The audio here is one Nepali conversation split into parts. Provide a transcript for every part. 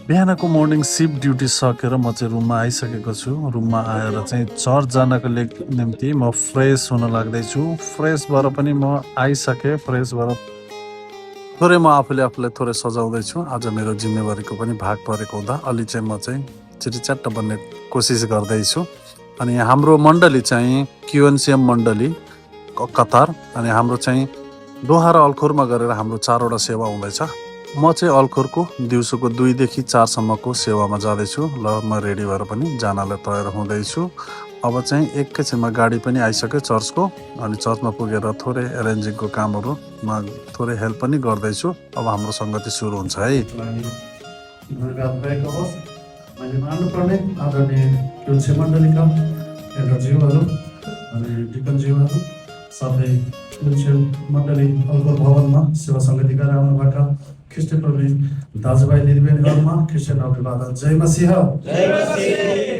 बिहानको मर्निङ सिफ्ट ड्युटी सकेर म चाहिँ रुममा आइसकेको छु। रुममा आएर चाहिँ चर्च जानको निम्ति म फ्रेस हुन लाग्दैछु। फ्रेस भएर पनि म आइसकेँ। फ्रेस भएर थोरै म आफूलाई थोरै सजाउँदैछु। आज मेरो जिम्मेवारीको पनि भाग परेको हुँदा अलि चाहिँ म चाहिँ चिटिच्याट्ट बन्ने कोसिस गर्दैछु। अनि हाम्रो मण्डली चाहिँ क्युएनसिएम मण्डली कतार, अनि हाम्रो चाहिँ दोहा र अल्खोरमा गरेर हाम्रो 4वटा सेवा हुँदैछ। म चाहिँ अल्खोरको दिउँसोको 2 देखि 4 सम्मको सेवामा जाँदैछु। ल म रेडी भएर पनि जानलाई तयार हुँदैछु। अब चाहिँ एकैछिनमा गाडी पनि आइसक्यो चर्चको, अनि चर्चमा पुगेर थोरै एरेन्जिङको कामहरूमा थोरै हेल्प पनि गर्दैछु। अब हाम्रो सङ्गति सुरु हुन्छ है। मैले मान्नुपर्ने आदरणीय क्युएनसिएम मण्डलीका एल्डरज्यूहरू अनि डिकनज्यूहरू, साथै क्युएनसिएम मण्डली अल्खोर भवनमा सेवा सङ्गति गरेर आउनुभएका ख्रिस्टियनप्रवृत्ति दाजुभाइ दिदीबहिनीहरूमा ख्रिस्टियन अभिवादन। जय मसीह।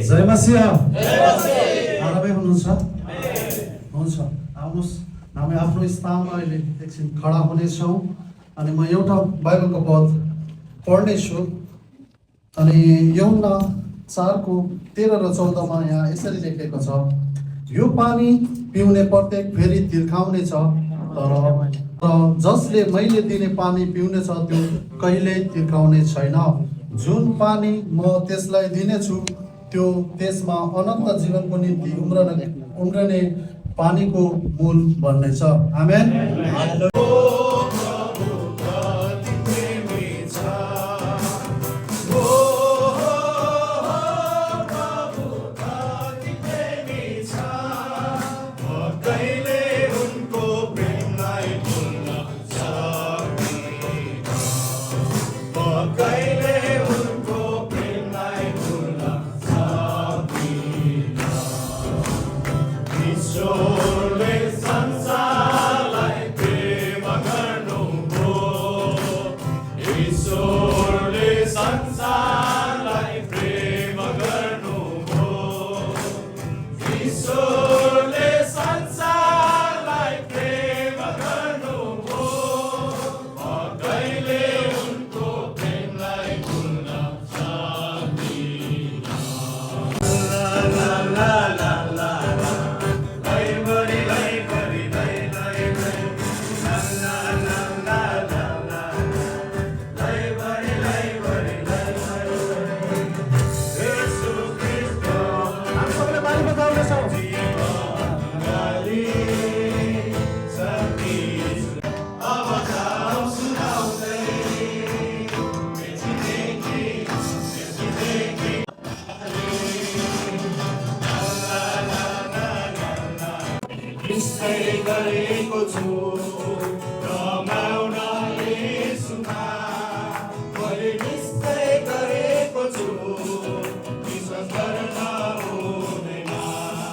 जय मसीह। आरामै हुनुहुन्छ? हुन्छ, आउनुहोस्। हामी आफ्नो स्थानमा अहिले एकछिन खडा हुनेछौँ अनि म एउटा बाइबलको पद पढ्नेछु। अनि यूहन्ना 4:13 र 14मा यहाँ यसरी लेखेको छ, यो पानी पिउने प्रत्येक फेरि तिर्खाउने छ, तर जसले मैले दिने पानी पिउने छ त्यो कहिल्यै तिर्खाउने छैन। जुन पानी म त्यसलाई दिनेछु त्यो त्यसमा अनन्त जीवनको निम्ति उम्रने पानीको मूल बन्नेछ। आमेन।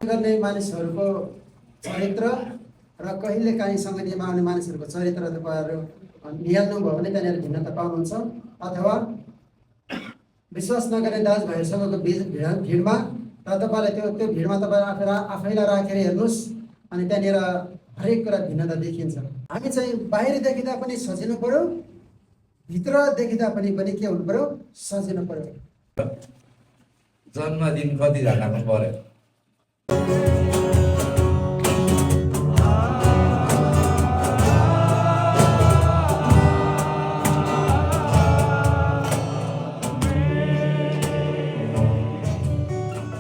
गर्ने मानिसहरूको चरित्र र कहिले काहीँ सङ्गतिमा आउने मानिसहरूको चरित्र तपाईँहरू निहाल्नुभयो भने त्यहाँनिर भिन्नता पाउनुहुन्छ। अथवा विश्वास नगर्ने दाजुभाइहरूसँगको भिडमा र तपाईँलाई त्यो भिडमा तपाईँ आफैलाई राखेर हेर्नुहोस्, अनि त्यहाँनिर हरेक कुरा भिन्नता देखिन्छ। हामी चाहिँ बाहिर देखिँदा पनि सजिनु पर्यो, भित्र देखिँदा पनि के हुनु पर्यो, सजिनु पर्यो। जन्मदिन कतिजनाको पर्यो?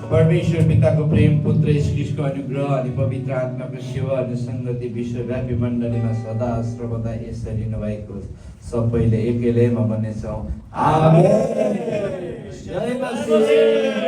परमेश्वर पिताको प्रेम, पुत्र यीशु ख्रीष्टको अनुग्रह अनि पवित्र आत्माको सेवा अनि सङ्गति विश्वव्यापी मण्डलीमा सदा सर्वदा यसरी नभएको सबैले एकैलैमा बन्नेछौँ। आमेन। जय मसीह।